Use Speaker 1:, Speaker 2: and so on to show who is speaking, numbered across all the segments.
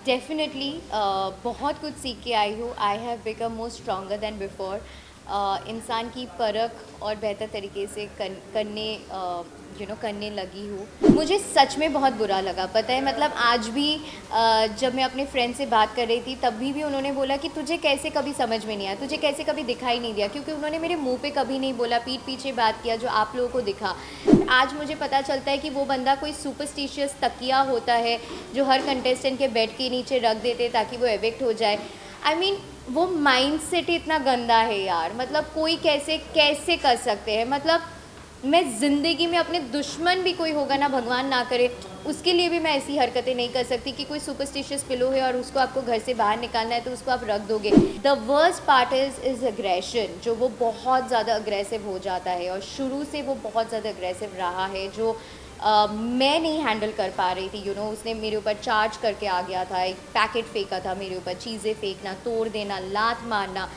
Speaker 1: Definitely बहुत कुछ सीख के आई हूँ। I have become more stronger then before. इंसान की परख और बेहतर तरीके से करने लगी हूँ। मुझे सच में बहुत बुरा लगा, पता है, मतलब आज भी जब मैं अपने फ्रेंड से बात कर रही थी तब भी उन्होंने बोला कि तुझे कैसे कभी समझ में नहीं आया, तुझे कैसे कभी दिखाई नहीं दिया, क्योंकि उन्होंने मेरे मुंह पे कभी नहीं बोला, पीठ पीछे बात किया जो आप लोगों को दिखा। आज मुझे पता चलता है कि वो बंदा कोई सुपरस्टिशियस तकिया होता है जो हर कंटेस्टेंट के बेड के नीचे रख देते ताकि वो एविक्ट हो जाए। आई मीन वो माइंड सेट ही इतना गंदा है यार, मतलब कोई कैसे कैसे कर सकते हैं। मतलब मैं ज़िंदगी में अपने दुश्मन भी कोई होगा ना, भगवान ना करे, उसके लिए भी मैं ऐसी हरकतें नहीं कर सकती कि कोई सुपरस्टिशियस पिलो है और उसको आपको घर से बाहर निकालना है तो उसको आप रख दोगे। The worst part is aggression, जो वो बहुत ज़्यादा अग्रेसिव हो जाता है और शुरू से वो बहुत ज़्यादा अग्रेसिव रहा है, जो मैं नहीं हैंडल कर पा रही थी। उसने मेरे ऊपर चार्ज करके आ गया था, एक पैकेट फेंका था मेरे ऊपर, चीज़ें फेंकना, तोड़ देना, लात मारना।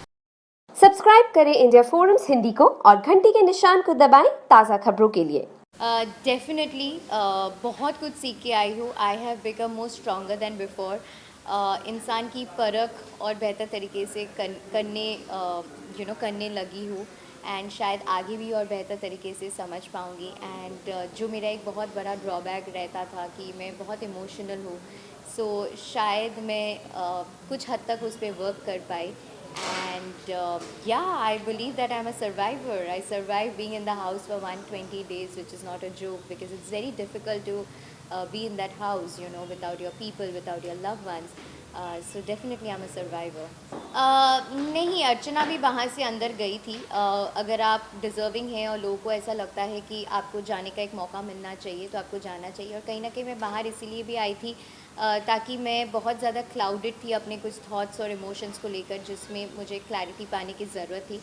Speaker 2: सब्सक्राइब करें इंडिया फोरम्स हिंदी को और घंटी के निशान को दबाएं ताज़ा खबरों के लिए।
Speaker 1: डेफिनेटली बहुत कुछ सीख के आई हूँ। I have become more stronger then before. इंसान की परख और बेहतर तरीके से करने लगी हूँ, एंड शायद आगे भी और बेहतर तरीके से समझ पाऊँगी। एंड जो मेरा एक बहुत बड़ा ड्रॉबैक रहता था कि मैं बहुत इमोशनल हूँ, सो शायद मैं कुछ हद तक उस पर वर्क कर पाई। And yeah, I believe that I'm a survivor. I survived being in the house for 120 days, which is not a joke, because it's very difficult to be in that house, without your people, without your loved ones. So definitely I'm a survivor. नहीं, अर्चना भी बाहर से अंदर गई थी। अगर आप deserving हैं और लोगों को ऐसा लगता है कि आपको जाने का एक मौका मिलना चाहिए तो आपको जाना चाहिए। और कहीं ना कहीं मैं बाहर इसीलिए भी आई थी ताकि मैं बहुत ज़्यादा क्लाउडेड थी अपने कुछ थॉट्स और इमोशंस को लेकर, जिसमें मुझे क्लैरिटी पाने की ज़रूरत थी।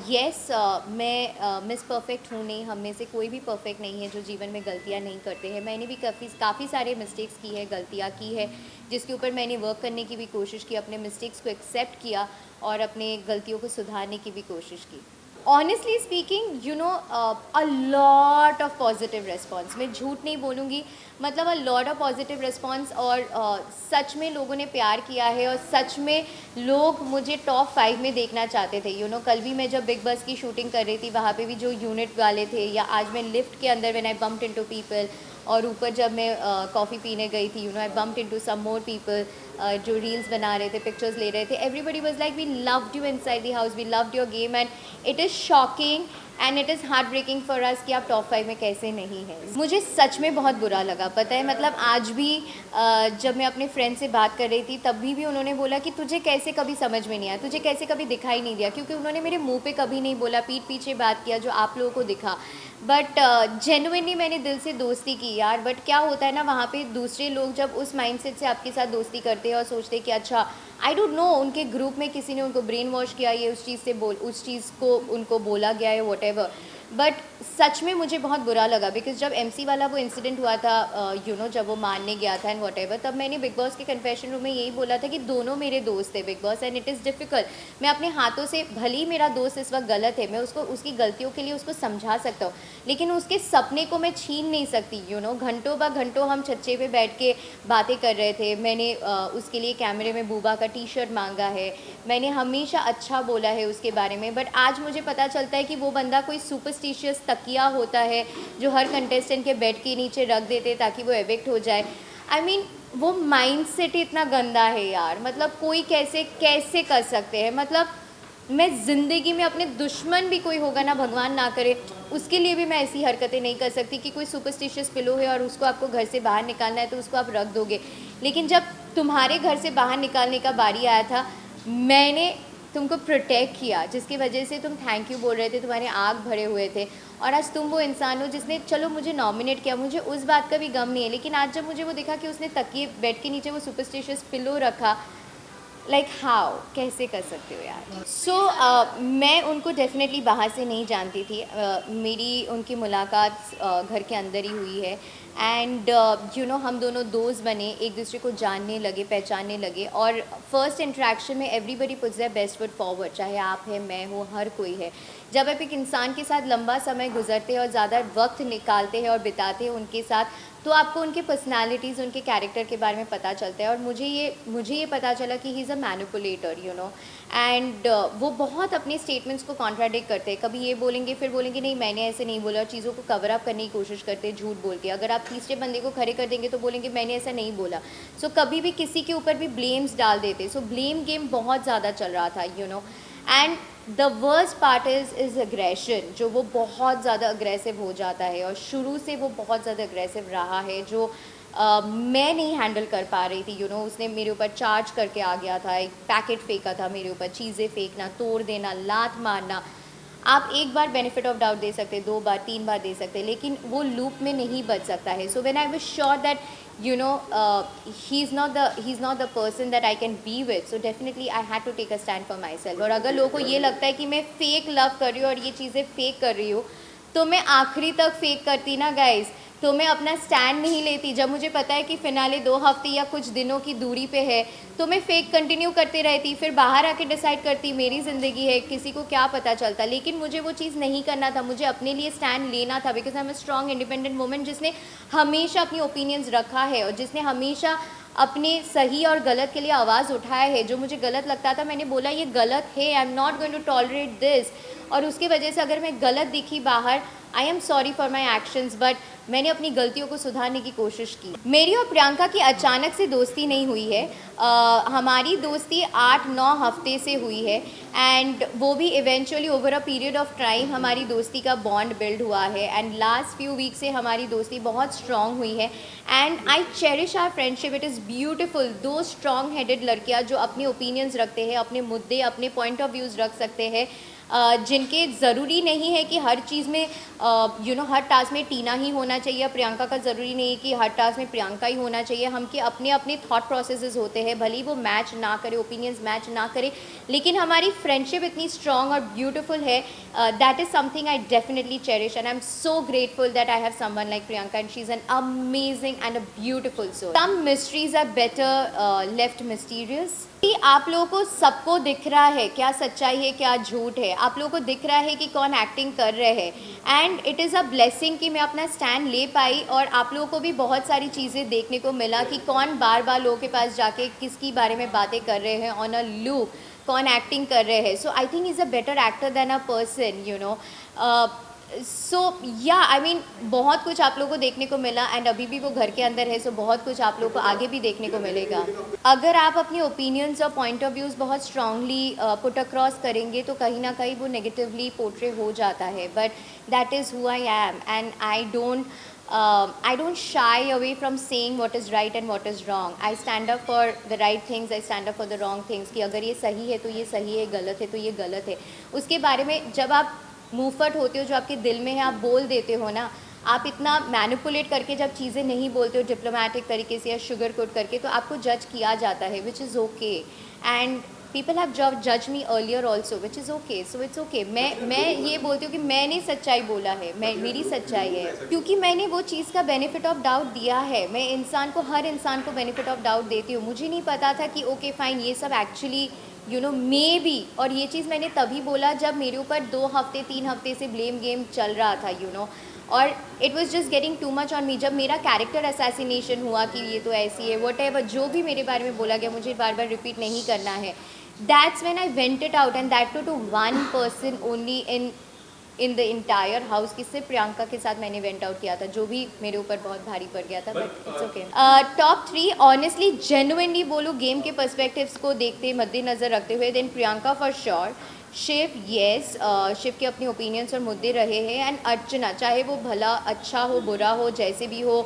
Speaker 1: येस, मैं मिस परफेक्ट हूँ नहीं, हम में से कोई भी परफेक्ट नहीं है जो जीवन में गलतियाँ नहीं करते हैं। मैंने भी काफ़ी सारे मिस्टेक्स की है, गलतियाँ की है, जिसके ऊपर मैंने वर्क करने की भी कोशिश की, अपने मिस्टेक्स को एक्सेप्ट किया और अपने गलतियों को सुधारने की भी कोशिश की। Honestly speaking, a lot of positive response, मैं झूठ नहीं बोलूँगी, मतलब a lot of positive response. और सच में लोगों ने प्यार किया है और सच में लोग मुझे टॉप 5 में देखना चाहते थे। कल भी मैं जब बिग बॉस की शूटिंग कर रही थी, वहाँ पे भी जो यूनिट वाले थे, या आज मैं लिफ्ट के अंदर when I bumped into people, और ऊपर जब मैं कॉफ़ी पीने गई थी, I bumped into some more people जो रील्स बना रहे थे, पिक्चर्स ले रहे थे। Everybody was like, we loved you inside the house, we loved your game, and it is shocking and it is heart breaking for us कि आप top 5 में कैसे नहीं हैं। मुझे सच में बहुत बुरा लगा, पता है, मतलब आज भी जब मैं अपने फ्रेंड से बात कर रही थी तब भी उन्होंने बोला कि तुझे कैसे कभी समझ में नहीं आया, तुझे कैसे कभी दिखाई नहीं दिया, क्योंकि उन्होंने मेरे मुंह पे कभी नहीं बोला, पीठ पीछे बात किया जो आप लोगों को दिखा। बट जेन्युइनली मैंने दिल से दोस्ती की यार। बट क्या होता है ना, वहाँ पे दूसरे लोग जब उस माइंडसेट से आपके साथ दोस्ती करते हैं और सोचते हैं कि अच्छा, आई डोंट नो, उनके ग्रुप में किसी ने उनको ब्रेन वॉश किया, ये उस चीज़ को उनको बोला गया है, वॉट। बट सच में मुझे बहुत बुरा लगा, बिकॉज जब MC वाला वो इंसिडेंट हुआ था, जब वो मारने गया था एंड वॉट, तब मैंने बिग बॉस के कन्फेशन रूम में यही बोला था कि दोनों मेरे दोस्त थे big boss, and it is difficult. मैं अपने हाथों से, भले ही मेरा दोस्त इस वक्त गलत है, मैं उसको उसकी गलतियों के लिए उसको समझा सकता हूँ, लेकिन उसके सपने को मैं छीन नहीं सकती। घंटों ब घंटों हम छज्जे पे बैठ के बातें कर रहे थे। मैंने उसके लिए कैमरे में बूबा का T-शर्ट मांगा है, मैंने हमेशा अच्छा बोला है उसके बारे में। बट आज मुझे पता चलता है कि वो बंदा कोई सुपरस्टिशियस तकिया होता है जो हर कंटेस्टेंट के बेड के नीचे रख देते ताकि वो एविक्ट हो जाए। आई मीन वो माइंड सेट ही इतना गंदा है यार, मतलब कोई कैसे कैसे कर सकते हैं। मतलब मैं ज़िंदगी में अपने दुश्मन भी कोई होगा ना, भगवान ना करे, उसके लिए भी मैं ऐसी हरकतें नहीं कर सकती कि कोई सुपरस्टिशियस पिलो है और उसको आपको घर से बाहर निकालना है तो उसको आप रख दोगे। लेकिन जब तुम्हारे घर से बाहर निकालने का बारी आया था, मैंने तुमको प्रोटेक्ट किया, जिसकी वजह से तुम थैंक यू बोल रहे थे, तुम्हारे आँख भरे हुए थे। और आज तुम वो इंसान हो जिसने, चलो मुझे नॉमिनेट किया, मुझे उस बात का भी गम नहीं है, लेकिन आज जब मुझे वो देखा कि उसने तकिए बेड के नीचे वो सुपरस्टिशियस पिलो रखा, लाइक हाउ, कैसे कर सकते हो यार। सो मैं उनको डेफिनेटली बाहर से नहीं जानती थी। मेरी उनकी मुलाकात घर के अंदर ही हुई है, एंड हम दोनों दोस्त बने, एक दूसरे को जानने लगे, पहचानने लगे। और फर्स्ट इंटरेक्शन में everybody puts their best foot forward, चाहे आप हैं, मैं हूँ, हर कोई है। जब आप एक इंसान के साथ लंबा समय गुजरते हैं और ज़्यादा वक्त निकालते हैं और बिताते हैं उनके साथ, तो आपको उनके पर्सनालिटीज़, उनके कैरेक्टर के बारे में पता चलता है। और मुझे ये पता चला कि he is a manipulator, you know, and वो बहुत अपने स्टेटमेंट्स को कॉन्ट्राडिक्ट करते हैं। कभी ये बोलेंगे, फिर बोलेंगे नहीं मैंने ऐसे नहीं बोला, और चीज़ों को कवर अप करने की कोशिश करते हैं झूठ बोल के। अगर आप तीसरे बंदे को खड़े कर देंगे तो बोलेंगे मैंने ऐसा नहीं बोला। सो कभी भी किसी के ऊपर भी ब्लेम्स डाल देते। सो ब्लेम गेम बहुत ज़्यादा चल रहा था, you know. And the worst part is aggression, जो वो बहुत ज़्यादा अग्रेसिव हो जाता है, और शुरू से वो बहुत ज़्यादा अग्रेसिव रहा है, जो मैं नहीं हैंडल कर पा रही थी, यू नो। उसने मेरे ऊपर चार्ज करके आ गया था, एक पैकेट फेंका था मेरे ऊपर, चीज़ें फेंकना, तोड़ देना, लात मारना। आप एक बार बेनिफिट ऑफ डाउट दे सकते, 2 बार 3 बार दे सकते, लेकिन वो लूप में नहीं बच सकता है। So when I was sure that you know he's not the person that I can be with, so definitely I had to take a stand for myself. और अगर लोगों को ये लगता है कि मैं फेक लव कर रही हूँ और ये चीज़ें फेक कर रही हूँ, तो मैं आखिरी तक फेक करती ना गाइज, तो मैं अपना स्टैंड नहीं लेती। जब मुझे पता है कि फिनाले 2 हफ्ते या कुछ दिनों की दूरी पे है, तो मैं फेक कंटिन्यू करती रहती, फिर बाहर आके डिसाइड करती मेरी ज़िंदगी है, किसी को क्या पता चलता। लेकिन मुझे वो चीज़ नहीं करना था, मुझे अपने लिए स्टैंड लेना था, because I am a strong independent woman जिसने हमेशा अपनी ओपिनियंस रखा है और जिसने हमेशा अपने सही और गलत के लिए आवाज़ उठाया है। जो मुझे गलत लगता था मैंने बोला ये गलत है, I am not going to tolerate this. और उसकी वजह से अगर मैं गलत दिखी बाहर, I am sorry for my actions, but मैंने अपनी गलतियों को सुधारने की कोशिश की। मेरी और प्रियंका की अचानक से दोस्ती नहीं हुई है, हमारी दोस्ती 8-9 हफ्ते से हुई है, एंड वो भी eventually over a period of time हमारी दोस्ती का बॉन्ड बिल्ड हुआ है, एंड लास्ट फ्यू वीक से हमारी दोस्ती बहुत स्ट्रॉन्ग हुई है, and I cherish our friendship. It is beautiful, दो स्ट्रॉन्ग हेडेड लड़कियाँ जो अपने ओपिनियंस रखते हैं, अपने मुद्दे, अपने पॉइंट ऑफ व्यूज़ रख सकते हैं, जिनके ज़रूरी नहीं है कि हर चीज़ में हर टास्क में टीना ही होना चाहिए, प्रियंका का ज़रूरी नहीं है कि हर टास्क में प्रियंका ही होना चाहिए। हम के अपने अपने थॉट प्रोसेसेस होते हैं, भले ही वो मैच ना करे, ओपिनियंस मैच ना करे, लेकिन हमारी फ्रेंडशिप इतनी स्ट्रॉन्ग और ब्यूटीफुल है। That is something I definitely cherish, and I am so grateful that I have someone like Priyanka, and she is an amazing and a beautiful soul. Some mysteries are better left mysterious. आप लोगों को सबको दिख रहा है क्या सच्चाई है क्या झूठ है, आप लोगों को दिख रहा है कि कौन एक्टिंग कर रहे हैं, and it is a blessing कि मैं अपना स्टैंड ले पाई। और आप लोगों को भी बहुत सारी चीज़ें देखने को मिला कि कौन बार बार लोगों के पास जाके किसकी बारे में बातें कर रहे हैं ऑन अ लूप, कौन एक्टिंग कर रहे हैं। So I think is a better actor than a person, you know. So yeah I mean बहुत कुछ आप लोगों को देखने को मिला, एंड अभी भी वो घर के अंदर है, सो बहुत कुछ आप लोगों को आगे भी देखने को मिलेगा। अगर आप अपनी ओपिनियंस और पॉइंट ऑफ व्यूज़ बहुत स्ट्रांगली पुट अक्रॉस करेंगे तो कहीं ना कहीं वो नेगेटिवली पोर्ट्रे हो जाता है, but that is who I am, and I don't shy away from saying what is right and what is wrong. I stand up for the right things, I stand up for the wrong things, कि अगर ये सही है तो ये सही है, गलत है तो ये गलत है। उसके बारे में जब आप मुँहफट होते हो, जो आपके दिल में है आप बोल देते हो ना, आप इतना मैनिपुलेट करके जब चीज़ें नहीं बोलते हो डिप्लोमेटिक तरीके से या शुगर कोट करके, तो आपको जज किया जाता है, which is okay. And people have जज me earlier also, which is okay, so it's okay. मैं ये बोलती हूँ कि मैंने सच्चाई बोला है, मेरी सच्चाई है, क्योंकि मैंने वो चीज़ का बेनिफिट ऑफ डाउट दिया है। मैं हर इंसान को बेनिफिट ऑफ डाउट देती हूँ। मुझे नहीं पता था कि ओके फाइन ये सब एक्चुअली मे बी, और ये चीज़ मैंने तभी बोला जब मेरे ऊपर 2 हफ्ते 3 हफ्ते से ब्लेम गेम चल रहा था, और it was just getting too much on me. जब मेरा कैरेक्टर असैसिनेशन हुआ कि ये तो ऐसी है, वट एवर जो भी मेरे बारे में बोला गया, मुझे बार बार रिपीट नहीं करना है, that's when I went it out, and that too one person only in the entire house, कि सिर्फ प्रियंका के साथ मैंने वेंट आउट किया था, जो भी मेरे ऊपर बहुत भारी पड़ गया था, but it's okay. Top 3 honestly genuinely बोलूँ, गेम के पर्सपेक्टिव्स को देखते मद्देनज़र रखते हुए, then Priyanka for sure, Shiv yes, Shiv के अपने ओपिनियंस और मुद्दे रहे हैं, एंड अर्चना, चाहे वो भला अच्छा हो बुरा हो जैसे भी हो,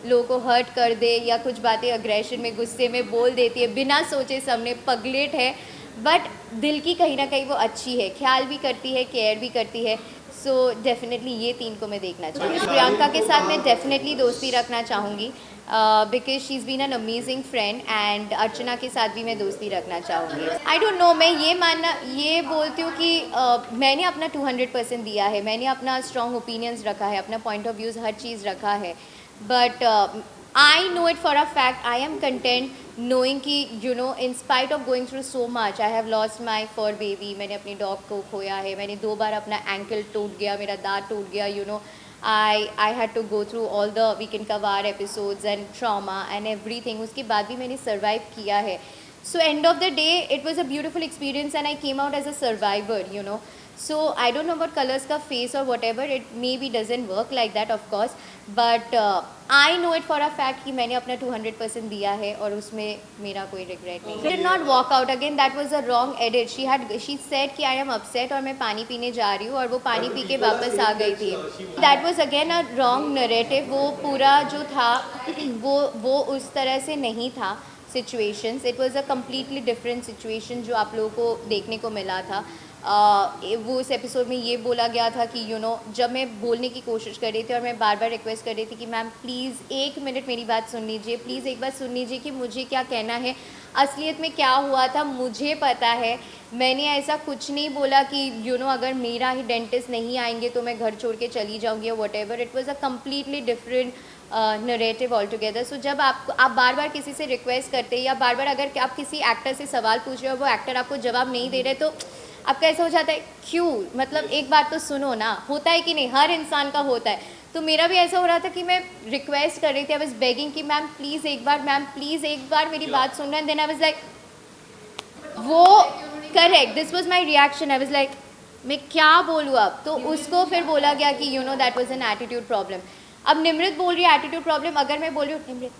Speaker 1: लोगों को हर्ट कर दे या कुछ बातें अग्रेशन में गुस्से में बोल देती है बिना सोचे समझे, पगलेट है, बट दिल की कहीं ना कहीं वो अच्छी है, ख्याल भी करती है, केयर भी करती है। सो डेफिनेटली ये 3 को मैं देखना चाहूँगी। प्रियंका के साथ मैं डेफिनेटली दोस्ती रखना चाहूँगी, because she is been an amazing friend, and Archana के साथ भी मैं दोस्ती रखना चाहूँगी। आई डोंट नो, मैं ये बोलती हूँ कि मैंने अपना 200% दिया है, मैंने अपना स्ट्रॉन्ग ओपिनियंस रखा है, अपना पॉइंट ऑफ व्यूज़ हर चीज़ रखा है, but I know it for a fact. I am content knowing कि in spite of going through so much, I have lost my fur baby. मैंने अपनी dog को खोया है, मैंने 2 बार अपना ankle टूट गया, मेरा दांत टूट गया. I had to go through all the Weekend का वार episodes and trauma and everything. उसके बाद भी मैंने survive किया है. So end of the day, it was a beautiful experience and I came out as a survivor. So I don't know about colors ka face or whatever, it maybe doesn't work like that of course, but I know it for a fact कि मैंने अपना 200% दिया है और उसमें मेरा कोई regret नहीं. She did not walk out again, that was a wrong edit. She said कि I am upset और मैं पानी पीने जा रही हूँ और वो पानी पी के वापस आ गई थी. That was again a wrong narrative. वो पूरा जो था वो उस तरह से नहीं था. Situations, it was a completely different situation जो आप लोगों को देखने को मिला था. वो उस एपिसोड में ये बोला गया था कि जब मैं बोलने की कोशिश कर रही थी और मैं बार बार रिक्वेस्ट कर रही थी कि मैम प्लीज़ 1 मिनट मेरी बात सुन लीजिए, प्लीज़ एक बार सुन लीजिए कि मुझे क्या कहना है, असलियत में क्या हुआ था मुझे पता है. मैंने ऐसा कुछ नहीं बोला कि अगर मेरा ही डेंटिस्ट नहीं आएंगे तो मैं घर छोड़ के चली जाऊँगी और whatever. It was a completely different narrative altogether. So जब आप बार बार किसी से रिक्वेस्ट करते या बार बार अगर आप किसी एक्टर से सवाल पूछ रहे हो और वो एक्टर आपको जवाब नहीं दे रहे तो आपका ऐसा हो जाता है क्यों, मतलब एक बात तो सुनो ना. होता है कि नहीं, हर इंसान का होता है. तो मेरा भी ऐसा हो रहा था कि मैं रिक्वेस्ट कर रही थी, आई वाज बेगिंग कि मैम प्लीज़ एक बार मेरी बात सुन रहे हैं. देन आई वाज लाइक वो correct, this was my reaction. I was like मैं क्या बोलूँ अब. तो उसको फिर बोला गया कि that was an attitude problem. अब निमृत बोल रही है एटीट्यूड प्रॉब्लम, अगर मैं बोल रही हूँ निमृत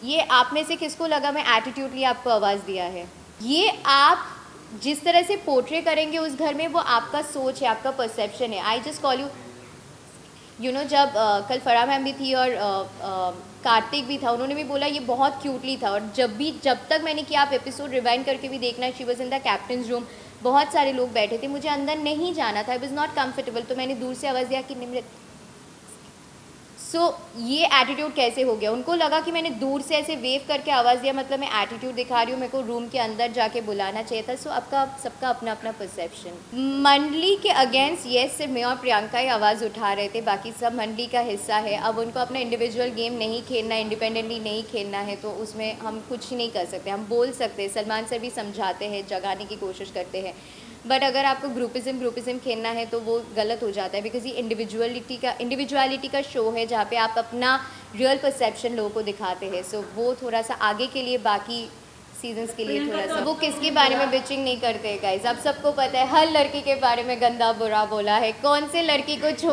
Speaker 1: ये आप में से किसको लगा मैं एटीट्यूडली आपको आवाज़ दिया है. ये आप जिस तरह से पोर्ट्रे करेंगे उस घर में वो आपका सोच है, आपका परसेप्शन है. आई जस्ट कॉल यू जब कल फराह मैम भी थी और कार्तिक भी था, उन्होंने भी बोला ये बहुत क्यूटली था. और जब तक मैंने किया, आप एपिसोड रिवाइंड करके भी देखना, she was in the captains room, बहुत सारे लोग बैठे थे, मुझे अंदर नहीं जाना था, आई वॉज नॉट कम्फर्टेबल. तो मैंने दूर से आवाज़ दिया कि निमृत. सो ये एटीट्यूड कैसे हो गया. उनको लगा कि मैंने दूर से ऐसे वेव करके आवाज़ दिया मतलब मैं एटीट्यूड दिखा रही हूँ, मेरे को रूम के अंदर जाके बुलाना चाहिए था. सो सबका अपना अपना परसेप्शन. मंडली के अगेंस्ट येस सिर्फ मैं और प्रियंका ही आवाज़ उठा रहे थे, बाकी सब मंडली का हिस्सा है. अब उनको अपना इंडिविजुअल गेम नहीं खेलना, इंडिपेंडेंटली नहीं खेलना है तो उसमें हम कुछ नहीं कर सकते. हम बोल सकते हैं, सलमान सर भी समझाते हैं, जगाने की कोशिश करते हैं, बट अगर आपको ग्रुपिज़म खेलना है तो वो गलत हो जाता है. बिकॉज ये इंडिविजुअलिटी का शो है जहाँ पे आप अपना रियल परसेप्शन लोगों को दिखाते हैं. सो वो थोड़ा सा आगे के लिए, बाकी सीजन्स के लिए थोड़ा सा वो किसके बारे में बिचिंग नहीं करते गाइज. आप सबको पता है हर लड़की के बारे में गंदा बुरा बोला है. कौन से लड़की को